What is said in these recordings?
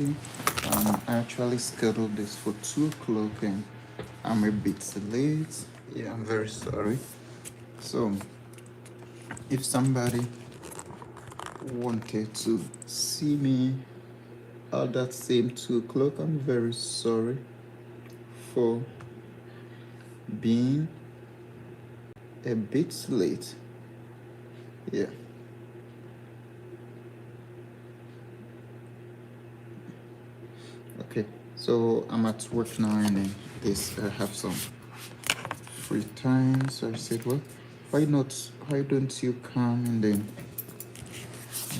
I actually scheduled this for 2 o'clock and I'm a bit late. Yeah, I'm very sorry. So, if somebody wanted to see me at that same 2 o'clock, I'm very sorry for being a bit late. Yeah. Okay, so I'm at work now and then I have some free time. So I said, well, why don't you come and then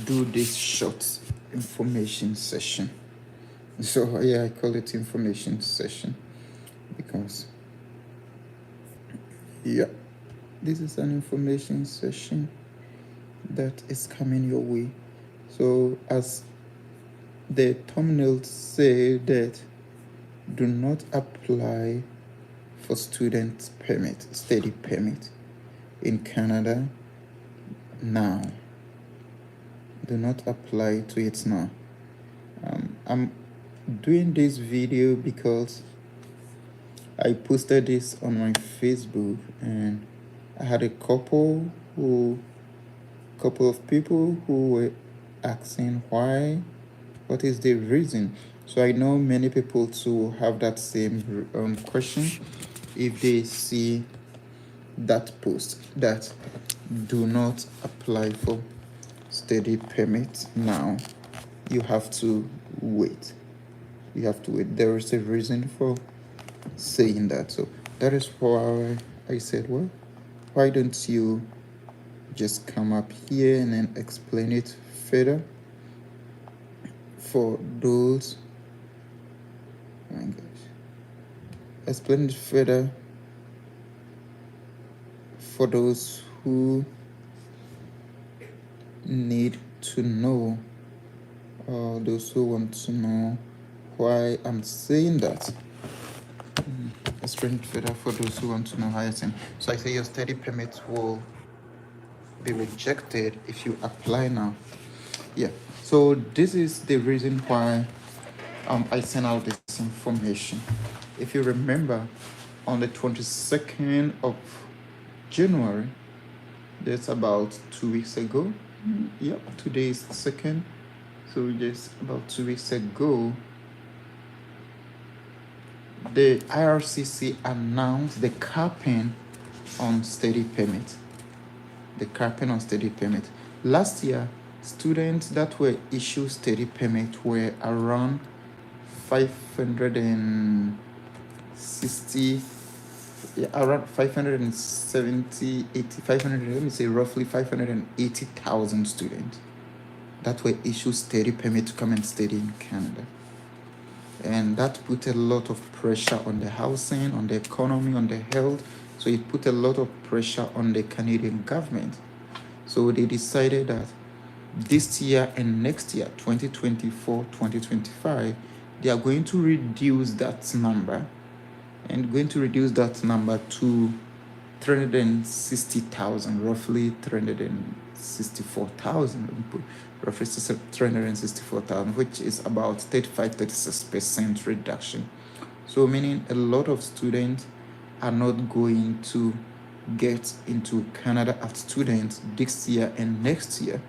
do this short information session? So yeah, I call it information session because yeah, this is an information session that is coming your way. So as the thumbnail say that do not apply for student permit, study permit in Canada now. Do not apply to it now. I'm doing this video because I posted this on my Facebook and I had a couple of people who were asking why, what is the reason. So I know many people too have that same question if they see that post that do not apply for study permit now. You have to wait. There is a reason for saying that. So that is why I said, well, why don't you just come up here and then explain it further for those. Oh my gosh. Explain it further for those who need to know, or those who want to know why I'm saying that. Explain it further for those who want to know how it's in. So I say your study permit will be rejected if you apply now. Yeah. So this is the reason why I sent out this information. If you remember, on the 22nd of January, that's about 2 weeks ago. Yep, today is the 2nd. So just about 2 weeks ago, the IRCC announced the capping on study permit. The capping on study permit. Last year, students that were issued study permit were around 560, around 570, 80, 500, let me say roughly 580,000 students that were issued study permit to come and study in Canada. And that put a lot of pressure on the housing, on the economy, on the health. So it put a lot of pressure on the Canadian government. So they decided that this year and next year, 2024, 2025, they are going to reduce that number to 360,000, roughly 364,000, roughly 364,000, which is about 35-36% reduction. So meaning a lot of students are not going to get into Canada as students this year and next year.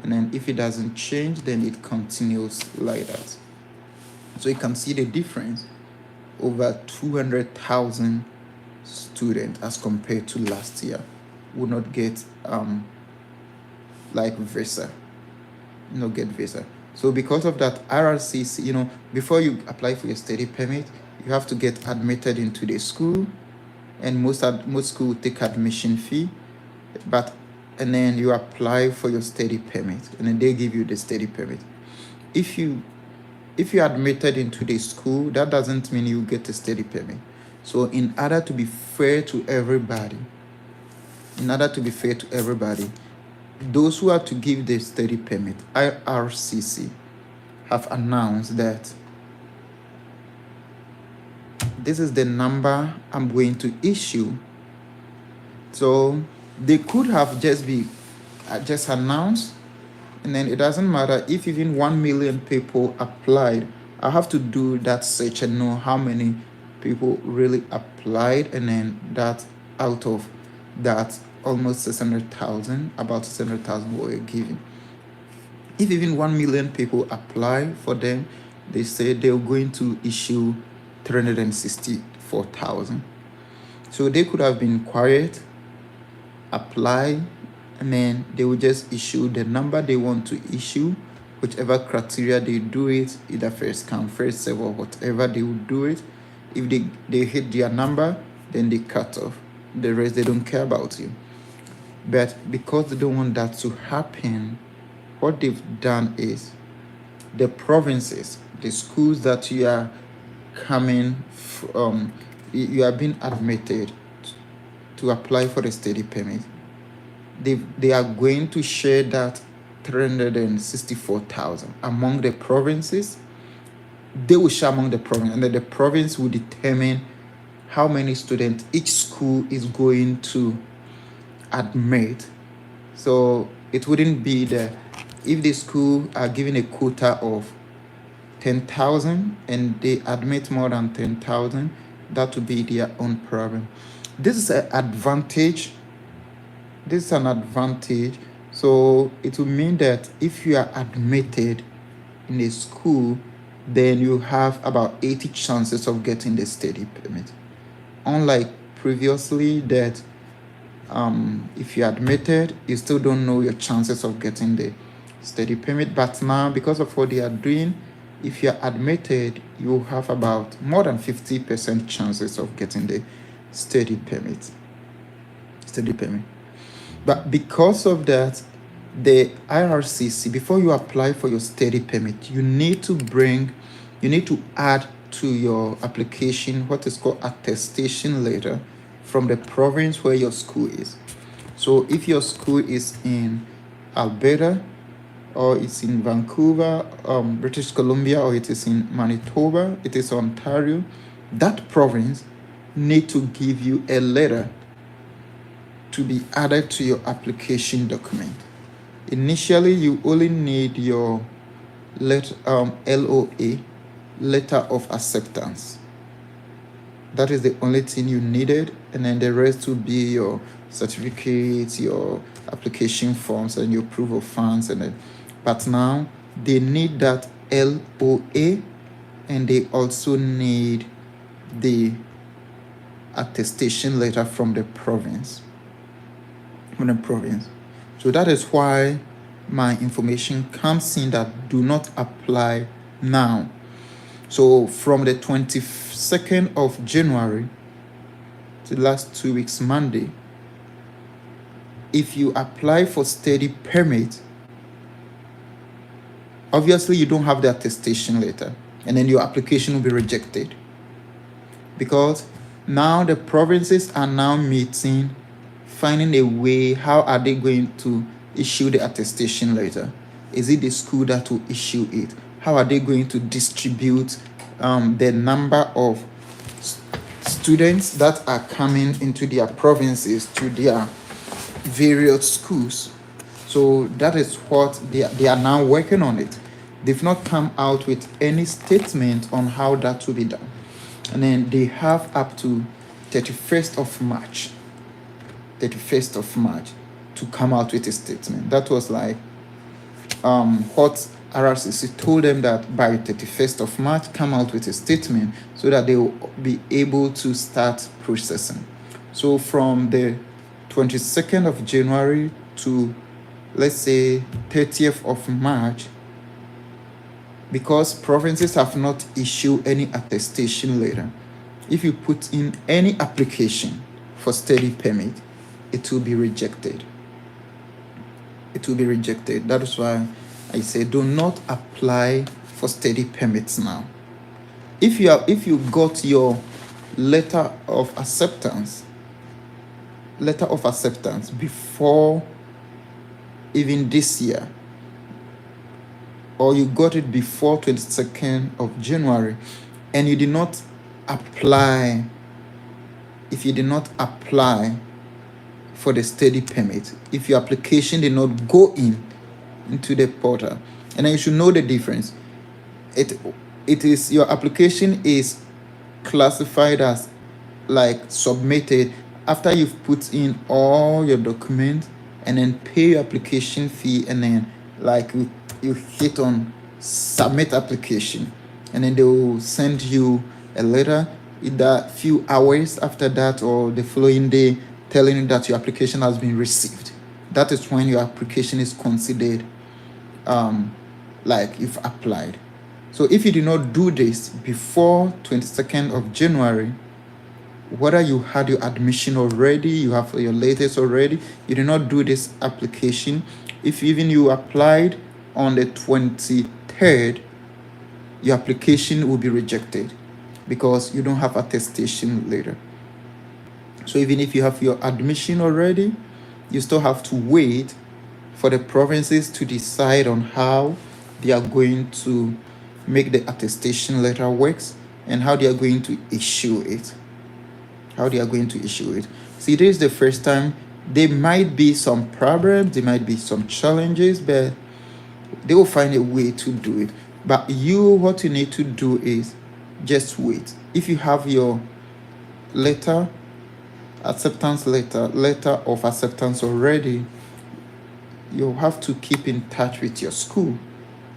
And then if it doesn't change, then it continues like that. So you can see the difference. Over 200,000 students as compared to last year would not get visa. So because of that, IRCC, before you apply for your study permit, you have to get admitted into the school, and most school take admission fee, and then you apply for your study permit, and then they give you the study permit. If you admitted into the school, that doesn't mean you get a study permit. So in order to be fair to everybody, those who are to give the study permit, IRCC have announced that this is the number I'm going to issue. So they could have just announced and then it doesn't matter if even 1 million people applied. I have to do that search and know how many people really applied, and then that out of that almost 600,000, about 600,000 were given. If even 1 million people apply for them, they say they're going to issue 364,000. So they could have been quiet, apply, and then they will just issue the number they want to issue, whichever criteria they do it, either first come, first serve, or whatever they will do it. If they hit their number, then they cut off. The rest, they don't care about you. But because they don't want that to happen, what they've done is the provinces, the schools that you are coming from, you are being admitted to apply for the study permit, they are going to share that 364,000 among the provinces. They will share among the province, and then the province will determine how many students each school is going to admit. So it wouldn't be if the school are given a quota of 10,000 and they admit more than 10,000, that would be their own problem. This is an advantage. This is an advantage. So it will mean that if you are admitted in a school, then you have about 80 chances of getting the study permit. Unlike previously that if you're admitted, you still don't know your chances of getting the study permit. But now, because of what they are doing, if you're admitted, you have about more than 50% chances of getting the study permit. But because of that, the IRCC, before you apply for your study permit, you need to add to your application what is called attestation letter from the province where your school is. So if your school is in Alberta, or it's in Vancouver, British Columbia, or it is in Manitoba, it is Ontario, that province need to give you a letter to be added to your application document. Initially, you only need your LOA, letter of acceptance. That is the only thing you needed, and then the rest will be your certificates, your application forms, and your proof of funds. But now they need that LOA, and they also need the attestation letter from the province. So that is why my information comes in that do not apply now. So from the 22nd of January to the last 2 weeks Monday, if you apply for study permit, obviously you don't have the attestation letter, and then your application will be rejected, because now the provinces are now meeting, finding a way. How are they going to issue the attestation letter? Is it the school that will issue it? How are they going to distribute the number of students that are coming into their provinces to their various schools? So that is what they are now working on it. They've not come out with any statement on how that will be done. And then they have up to 31st of March to come out with a statement. That was like what RRCC told them, that by 31st of March, come out with a statement so that they will be able to start processing. So from the 22nd of January to, let's say, 30th of March, because provinces have not issued any attestation letter, if you put in any application for study permit, it will be rejected. That is why I say do not apply for study permits now. If you got your letter of acceptance before even this year, or you got it before 22nd of January, and you did not apply, for the study permit, if your application did not go in into the portal, and then you should know the difference. it it is, your application is classified as like submitted after you've put in all your documents and then pay your application fee, and then like you hit on submit application, and then they will send you a letter either few hours after that or the following day telling you that your application has been received. That is when your application is considered like you've applied. So if you did not do this before 22nd of January, whether you had your admission already, you have your latest already, you did not do this application, if even you applied on the 23rd, your application will be rejected because you don't have attestation later. So even if you have your admission already, you still have to wait for the provinces to decide on how they are going to make the attestation letter works and how they are going to issue it. See, this is the first time. There might be some problems, there might be some challenges, but they will find a way to do it. But what you need to do is just wait. If you have your letter of acceptance already, you have to keep in touch with your school.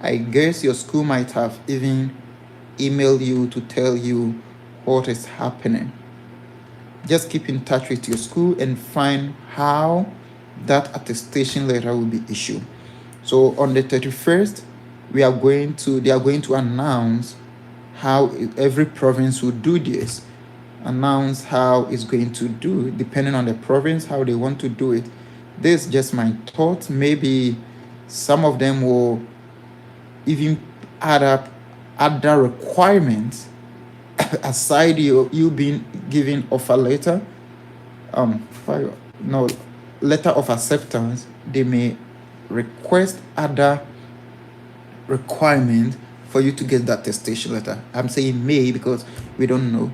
I guess your school might have even emailed you to tell you what is happening. Just keep in touch with your school and find how that attestation letter will be issued. So on the 31st, they are going to announce how every province will do this. Announce how it's going to do it, depending on the province, how they want to do it. This is just my thought. Maybe some of them will even add up other requirements aside you being given offer letter, letter of acceptance. They may request other requirements for you to get that attestation letter. I'm saying may because we don't know.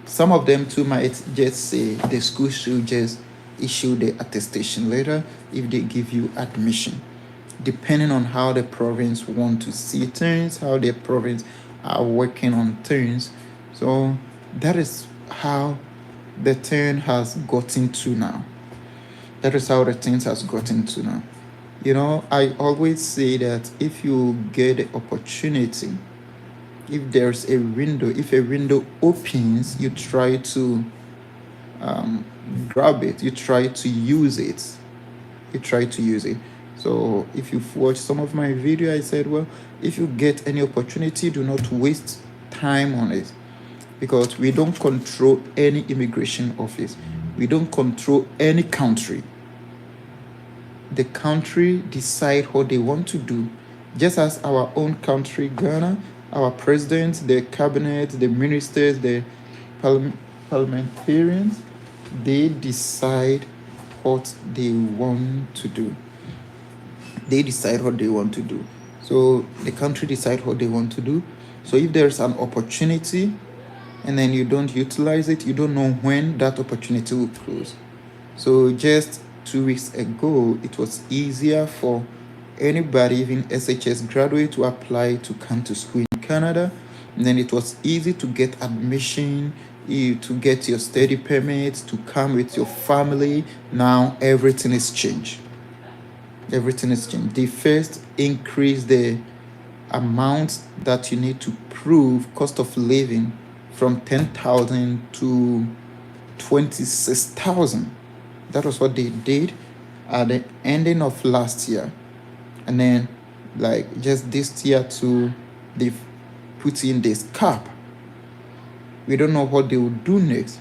Some of them too might just say the school should just issue the attestation letter if they give you admission, depending on how the province want to see things, how the province are working on things. So that is how the thing has gotten to now. You know, I always say that if you get the opportunity, if there's a window, if a window opens, you try to grab it, you try to use it. So if you've watched some of my video, I said, well, if you get any opportunity, do not waste time on it, because we don't control any immigration office. We don't control any country. The country decide what they want to do. Just as our own country, Ghana, our president, the cabinet, the ministers, the parliamentarians, they decide what they want to do. So the country decide what they want to do. So if there's an opportunity and then you don't utilize it, you don't know when that opportunity will close. So just 2 weeks ago, it was easier for anybody, even SHS graduate, to apply to come to school in Canada. And then it was easy to get admission, to get your study permit, to come with your family. Now everything is changed. They first increased the amount that you need to prove cost of living from 10,000 to 26,000. That was what they did at the ending of last year. And then like just this year too, they've put in this cap. We don't know what they will do next.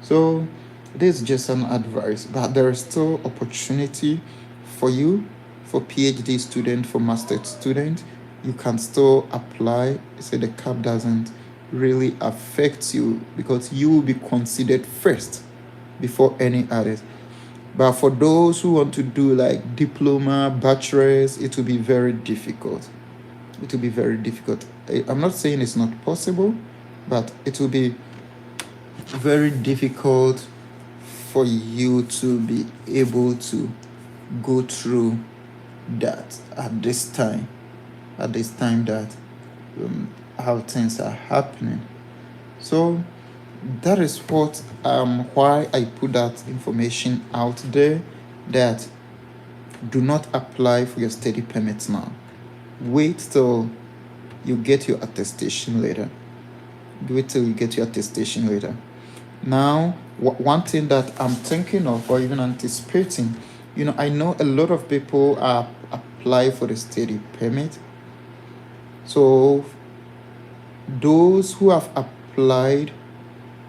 So this is just an advice, but there is still opportunity for you, for PhD student, for master's student. You can still apply. Say the cap doesn't really affect you because you will be considered first before any others. But for those who want to do like diploma, bachelor's, it will be very difficult. I'm not saying it's not possible, but it will be very difficult for you to be able to go through that at this time that how things are happening. So that is what why I put that information out there, that do not apply for your study permits now. Wait till you get your attestation later. Now, one thing that I'm thinking of or even anticipating, I know a lot of people are apply for the study permit. So those who have applied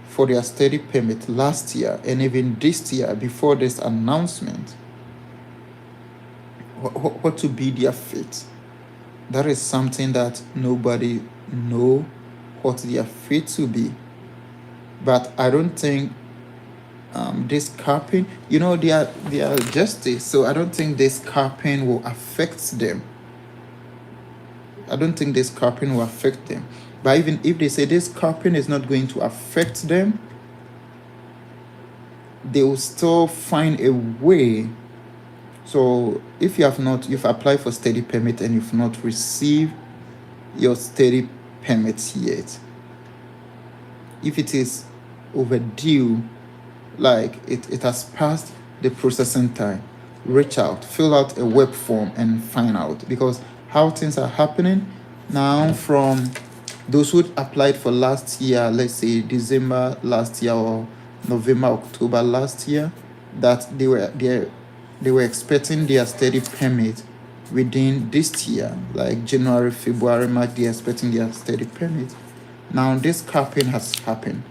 for their study permit last year and even this year before this announcement, what to be their fate? That is something that nobody know what their fate will be. But I don't think this capping, they are justice, so I don't think this capping will affect them. But even if they say this capping is not going to affect them, they will still find a way. So if you've applied for study permit and you've not received your study permit yet, if it is overdue, like it has passed the processing time, reach out, fill out a web form and find out, because how things are happening now, from those who applied for last year, let's say December last year or November, October last year, that they were expecting their study permit within this year, like January, February, March, they're expecting their study permit. Now this capping has happened.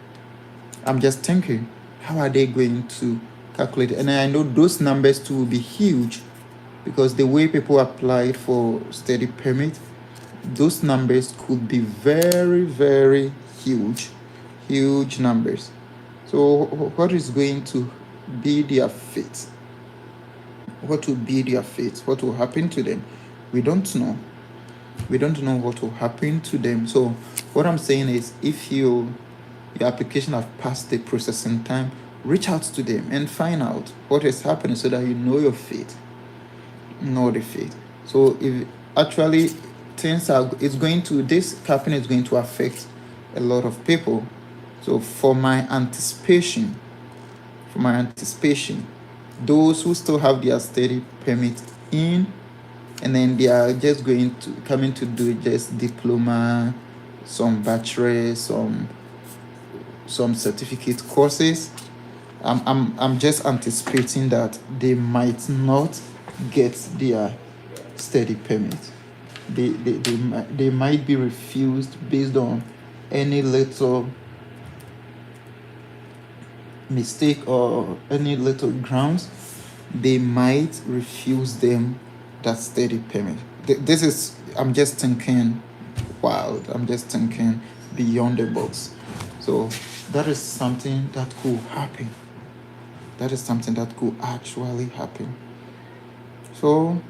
I'm just thinking, how are they going to calculate it? And I know those numbers too will be huge, because the way people applied for study permit, those numbers could be very, very huge numbers. So what is going to be their fate? What will be their fate? What will happen to them? We don't know. What will happen to them. So what I'm saying is, if your application have passed the processing time, reach out to them and find out what is happening, so that you know your fate. So if actually this capping is going to affect a lot of people. So for my anticipation, those who still have their study permit in, and then they are just coming to do just diploma, some bachelor, some certificate courses, I'm just anticipating that they might not get their study permit. They might be refused based on any little mistake or any little grounds. They might refuse them that study permit. This is, I'm just thinking wild. I'm just thinking beyond the box. So that is something that could happen. That is something that could actually happen. So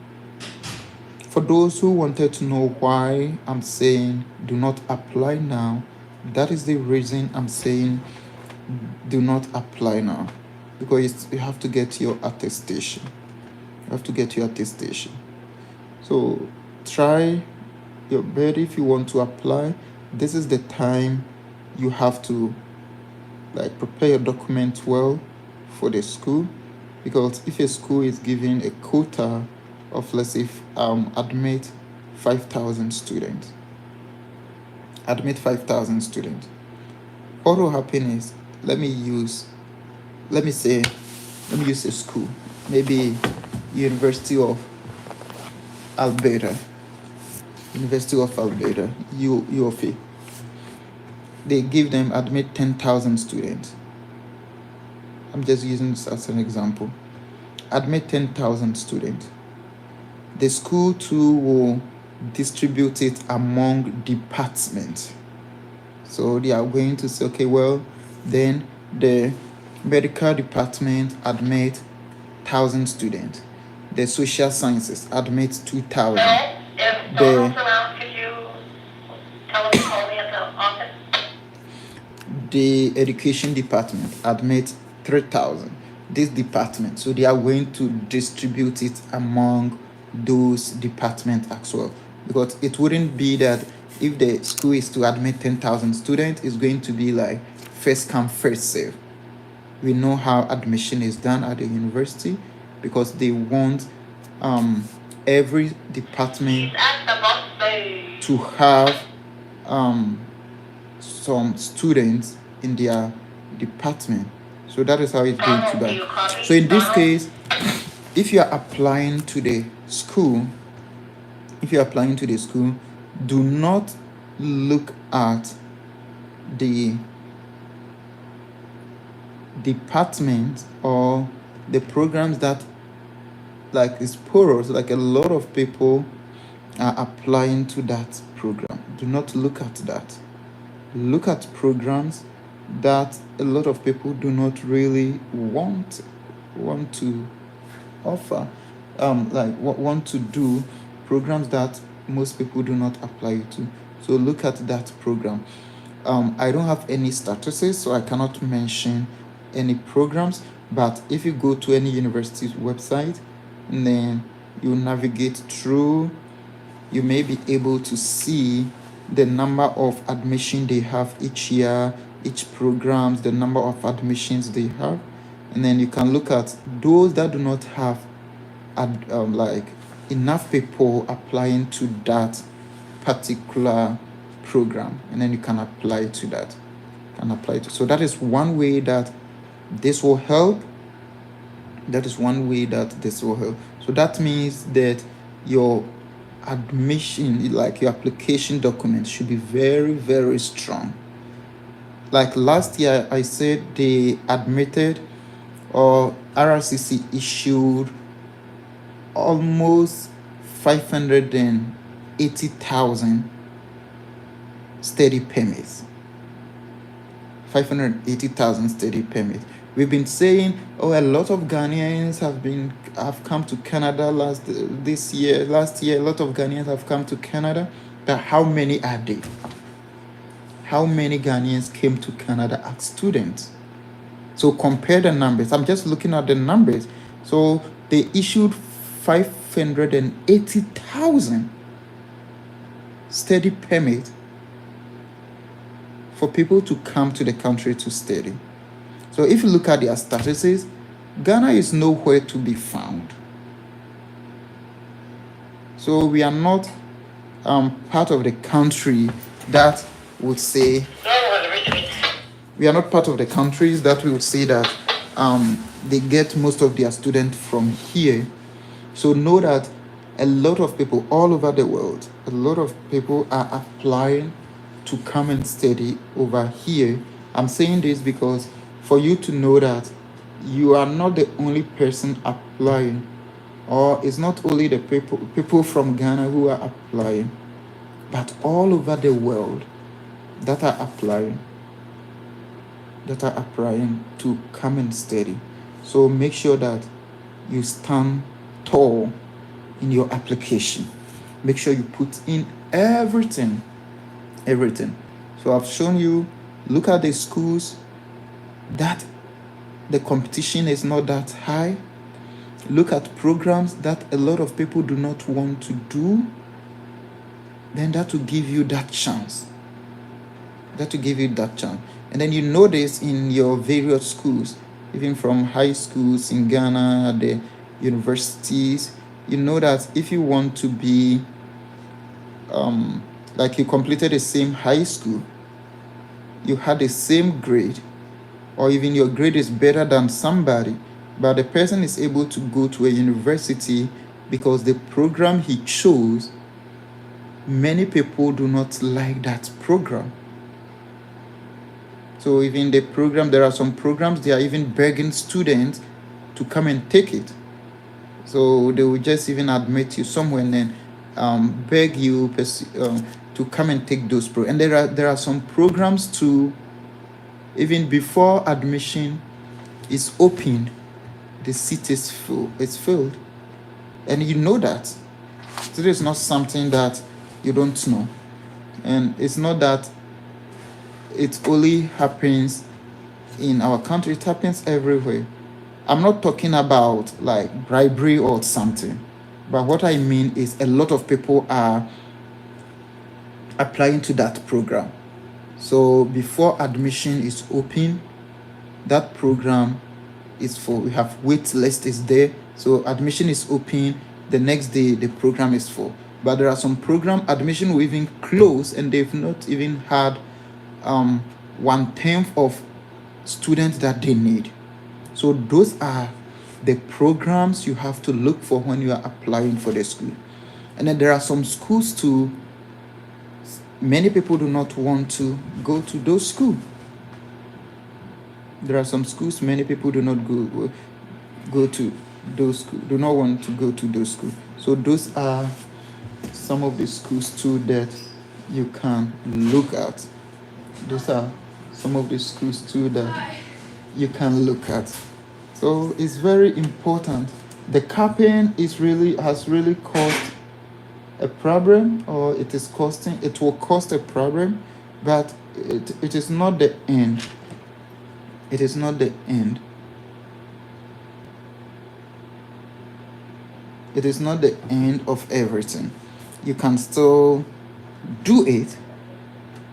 for those who wanted to know why I'm saying do not apply now, that is the reason I'm saying do not apply now, because you have to get your attestation. So try your best. If you want to apply, this is the time you have to prepare your document well for the school, because if a school is giving a quota of, let's say, admit 5,000 students, what will happen is, let me use a school, maybe University of Alberta, U of A. They give them admit 10,000 students. I'm just using this as an example. Admit 10,000 students. The school too will distribute it among departments. So they are going to say, okay, well, then the medical department admit 1,000 students. The social sciences admit 2,000. If someone's around, could you tell them to call me at the office? The education department admit 3,000. this department. So they are going to distribute it among those departments as well. Because it wouldn't be that if the school is to admit 10,000 students, it's going to be like first come, first serve. We know how admission is done at the university because they want every department to have some students in their department. So that is how it's going to be. So in this case, if you are applying to the school, do not look at the department or the programs that like is porous, like a lot of people are applying to that program. Do not look at that. Look at programs that a lot of people do not really want to offer, want to do, programs that most people do not apply to. So look at that program. I don't have any statuses, so I cannot mention any programs, but if you go to any university's website and then you navigate through, you may be able to see the number of admission they have each year, each programs, the number of admissions they have, and then you can look at those that do not have like enough people applying to that particular program, and then you can apply to that. So that is one way that this will help. So that means that your admission, like your application documents, should be very, very strong. Like last year, I said they admitted, or RRCC issued almost 580,000 study permits. 580,000 study permits. We've been saying, a lot of Ghanaians have come to Canada last year. A lot of Ghanaians have come to Canada. But how many are they? How many Ghanaians came to Canada as students? So compare the numbers. I'm just looking at the numbers. So they issued 580,000 study permits for people to come to the country to study. So if you look at their statuses, Ghana is nowhere to be found. So we are not part of the country that would say that they get most of their students from here. So know that a lot of people all over the world, a lot of people are applying to come and study over here. I'm saying this because for you to know that you are not the only person applying, or it's not only the people from Ghana who are applying, but all over the world that are applying to come and study. So make sure that you stand tall in your application. Make sure you put in everything. So I've shown you, look at the schools that the competition is not that high. Look at programs that a lot of people do not want to do. Then that will give you that chance. And then you know this in your various schools, even from high schools in Ghana, the universities. You know that if you want to be like you completed the same high school, you had the same grade, or even your grade is better than somebody, but the person is able to go to a university because the program he chose, many people do not like that program. So even the program, there are some programs, they are even begging students to come and take it. So they will just even admit you somewhere and then beg you to come and take those programs. And there are some programs too, even before admission is opened, the seat is filled. And you know that. So it's not something that you don't know. And it's not that it only happens in our country, it happens everywhere. I'm not talking about like bribery or something, but what I mean is a lot of people are applying to that program. So before admission is open, that program is for, we have wait list is there. So admission is open, the next day the program is full. But there are some program admission will even close and they've not even had 1/10 of students that they need. So those are the programs you have to look for when you are applying for the school. And then there are some schools too. Many people do not want to go to those schools. There are some schools many people do not go to those schools, do not want to go to those schools. So those are some of the schools too that you can look at. Those are some of the schools too that you can look at. So it's very important. The capping has really caused a problem, or it will cost a problem, but it is not the end. It is not the end. It is not the end of everything. You can still do it.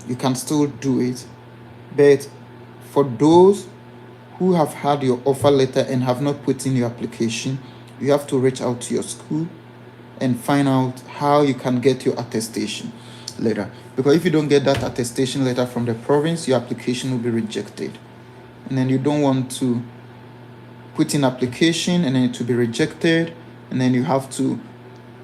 You can still do it. But for those who have had your offer letter and have not put in your application, you have to reach out to your school and find out how you can get your attestation letter. Because if you don't get that attestation letter from the province, your application will be rejected. And then you don't want to put in application and then it will be rejected, and then you have to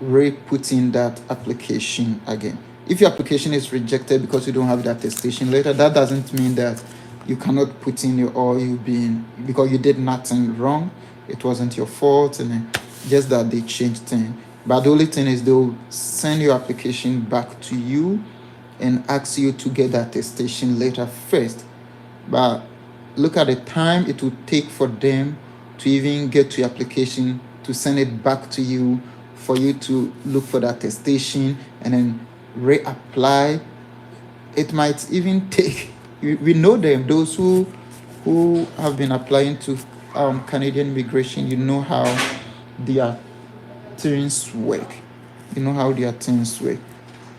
re-put in that application again. If your application is rejected because you don't have the attestation letter, that doesn't mean that you cannot put in your, or you've been, because you did nothing wrong, it wasn't your fault, and then just that they changed things. But the only thing is they'll send your application back to you and ask you to get the attestation letter first. But look at the time it would take for them to even get to your application, to send it back to you, for you to look for the attestation and then reapply. It might even take, we know them, those who have been applying to Canadian immigration, you know how their things work. You know how their things work.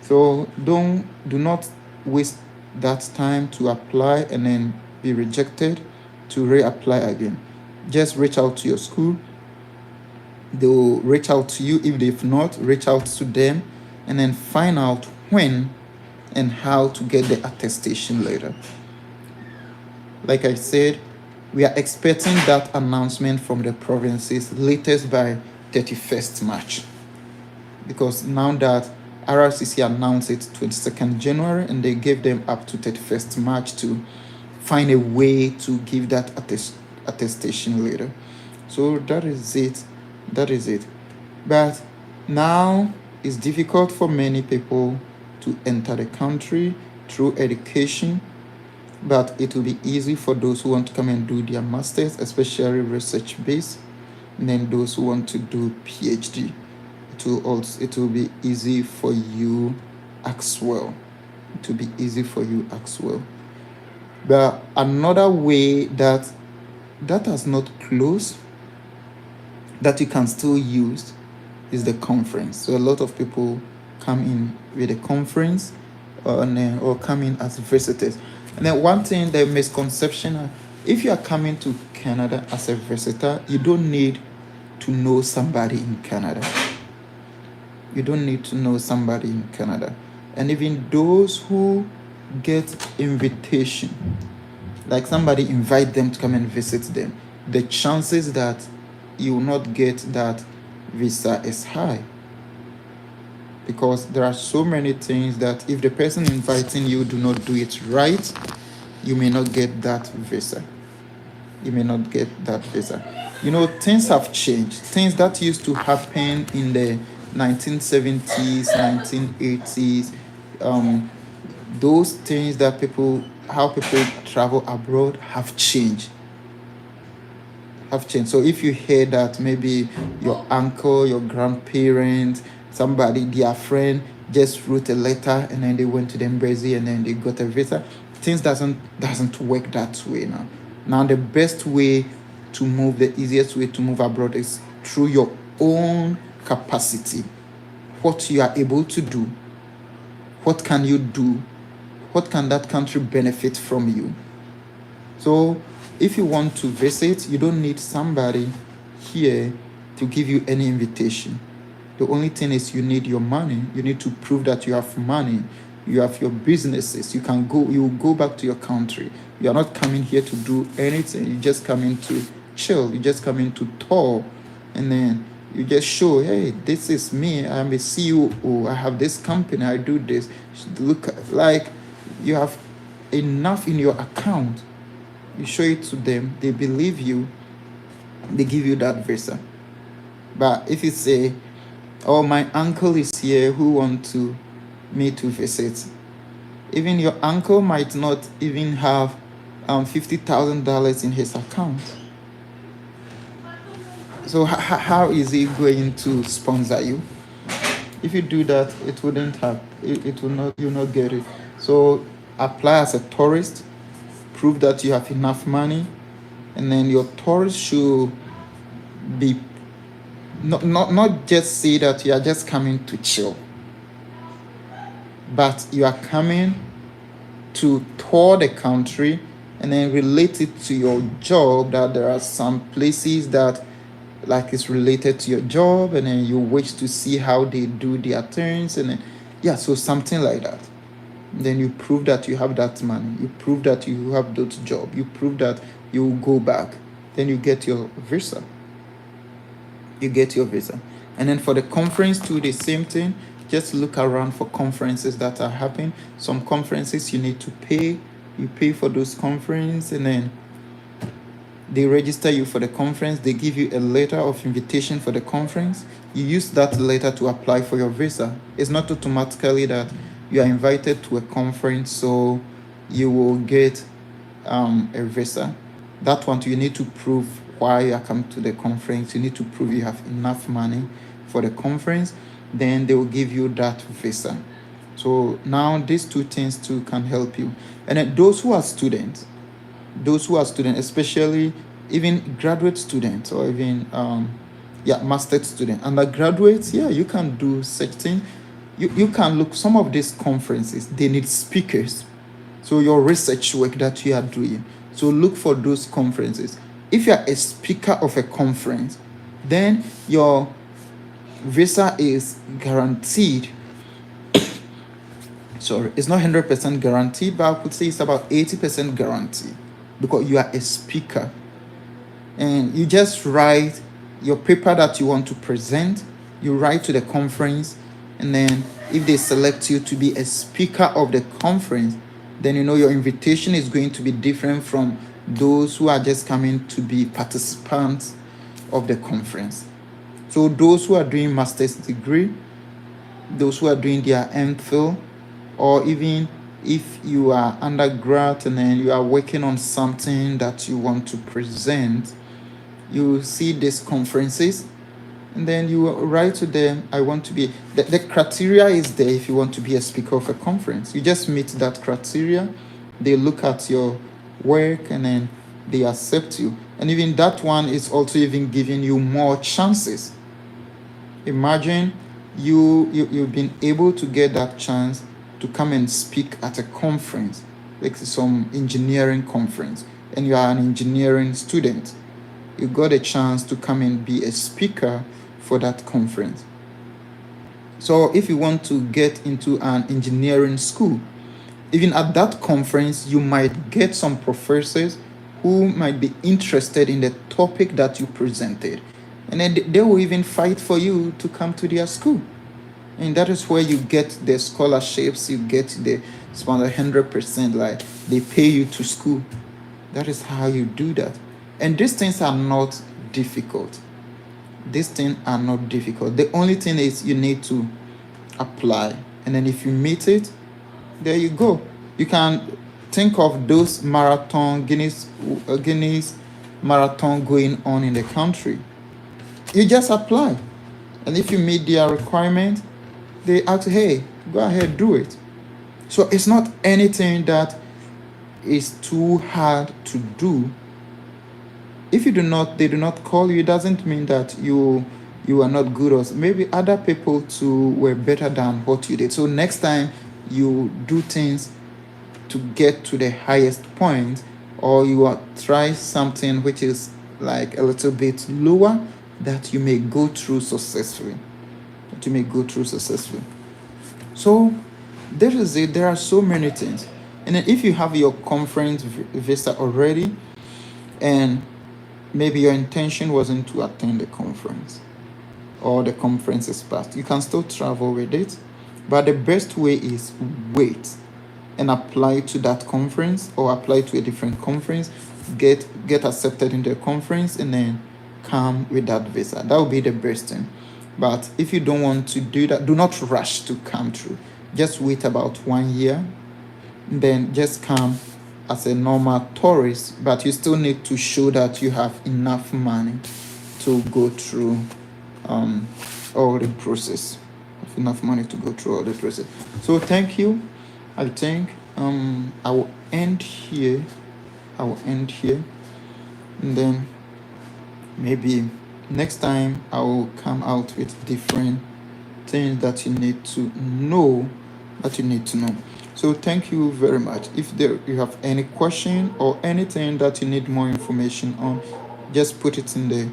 So do not waste that time to apply and then be rejected, to reapply again. Just reach out to your school. They'll reach out to you. If they've not, reach out to them and then find out when and how to get the attestation letter. Like I said, we are expecting that announcement from the provinces latest by 31st March. Because now that RRCC announced it 22nd January and they gave them up to 31st March to find a way to give that attestation letter. So that is it. But now it's difficult for many people to enter the country through education, but it will be easy for those who want to come and do their masters, especially research based, and then those who want to do PhD. It will be easy for you as well. It will be easy for you as well. But another way that has not closed, that you can still use, is the conference. So a lot of people come in with a conference or come in as visitors. And then one thing, the misconception, if you are coming to Canada as a visitor, you don't need to know somebody in Canada. You don't need to know somebody in Canada. And even those who get invitation, like somebody invite them to come and visit them, the chances that you will not get that visa is high, because there are so many things that if the person inviting you do not do it right, you may not get that visa. Things have changed. Things that used to happen in the 1970s, 1980s, those things that how people travel abroad have changed. So if you hear that maybe your uncle, your grandparents, somebody, their friend just wrote a letter and then they went to the embassy and then they got a visa, things doesn't work that way now. Now the best way to move, the easiest way to move abroad is through your own capacity. What you are able to do, what can you do, what can that country benefit from you. So if you want to visit, you don't need somebody here to give you any invitation. The only thing is you need your money. You need to prove that you have money. You have your businesses. You will go back to your country. You are not coming here to do anything. You just coming to chill. You just coming to tour. And then you just show, hey, this is me. I'm a CEO. I have this company. I do this. Look like you have enough in your account. You show it to them. They believe you. They give you that visa. But if you say, oh, my uncle is here who wants me to visit, even your uncle might not even have $50,000 in his account. So how is he going to sponsor you? If you do that, it wouldn't have. It will not. You'll not get it. So apply as a tourist. Prove that you have enough money, and then your tourist should be not just say that you are just coming to chill, but you are coming to tour the country and then relate it to your job, that there are some places that like it's related to your job, and then you wish to see how they do their things, and then so something like that. Then you prove that you have that money, you prove that you have that job, you prove that you will go back, then you get your visa. And then for the conference too, the same thing. Just look around for conferences that are happening. Some conferences you need to pay. You pay for those conferences, and then they register you for the conference. They give you a letter of invitation for the conference. You use that letter to apply for your visa. It's not automatically that you are invited to a conference, so you will get a visa. That one, you need to prove why you are coming to the conference. You need to prove you have enough money for the conference. Then they will give you that visa. So now these two things too can help you. And then those who are students, especially even graduate students, or even master's student, undergraduates, you can do such things. You can look, some of these conferences, they need speakers. So your research work that you are doing, so look for those conferences. If you are a speaker of a conference, then your visa is guaranteed. Sorry, it's not 100% guaranteed, but I could say it's about 80% guaranteed, because you are a speaker. And you just write your paper that you want to present, you write to the conference, and then if they select you to be a speaker of the conference, then your invitation is going to be different from those who are just coming to be participants of the conference. So those who are doing master's degree, those who are doing their MPhil, or even if you are undergrad and then you are working on something that you want to present, you see these conferences, and then you write to them, I want to be, the criteria is there. If you want to be a speaker of a conference, you just meet that criteria. They look at your work, and then they accept you. And even that one is also even giving you more chances. Imagine you've been able to get that chance to come and speak at a conference, like some engineering conference, and you are an engineering student. You got a chance to come and be a speaker for that conference. So if you want to get into an engineering school, even at that conference, you might get some professors who might be interested in the topic that you presented, and then they will even fight for you to come to their school. And that is where you get the scholarships, you get the 100%, like they pay you to school. That is how you do that. And these things are not difficult. The only thing is you need to apply. And then if you meet it, there you go. You can think of those Guinness marathon going on in the country. You just apply. And if you meet their requirement, they ask, hey, go ahead, do it. So it's not anything that is too hard to do. if they do not call you, it doesn't mean that you are not good, or maybe other people too were better than what you did. So next time you do things to get to the highest point, or you are try something which is like a little bit lower, that you may go through successfully. So that is it. There are so many things. And then if you have your conference visa already, and maybe your intention wasn't to attend the conference, or the conference is past, you can still travel with it. But the best way is wait and apply to that conference, or apply to a different conference, get accepted into a conference, and then come with that visa. That would be the best thing. But if you don't want to do that, do not rush to come through. Just wait about 1 year, then just come as a normal tourist, but you still need to show that you have enough money to go through all the process. Enough money to go through all the process. So thank you. I think I will end here. And then maybe next time I will come out with different things that you need to know. So thank you very much. If you have any question or anything that you need more information on, just put it in the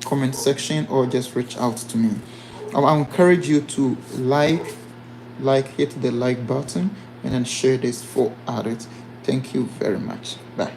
comment section, or just reach out to me. I encourage you to hit the like button, and then share this for others. Thank you very much. Bye.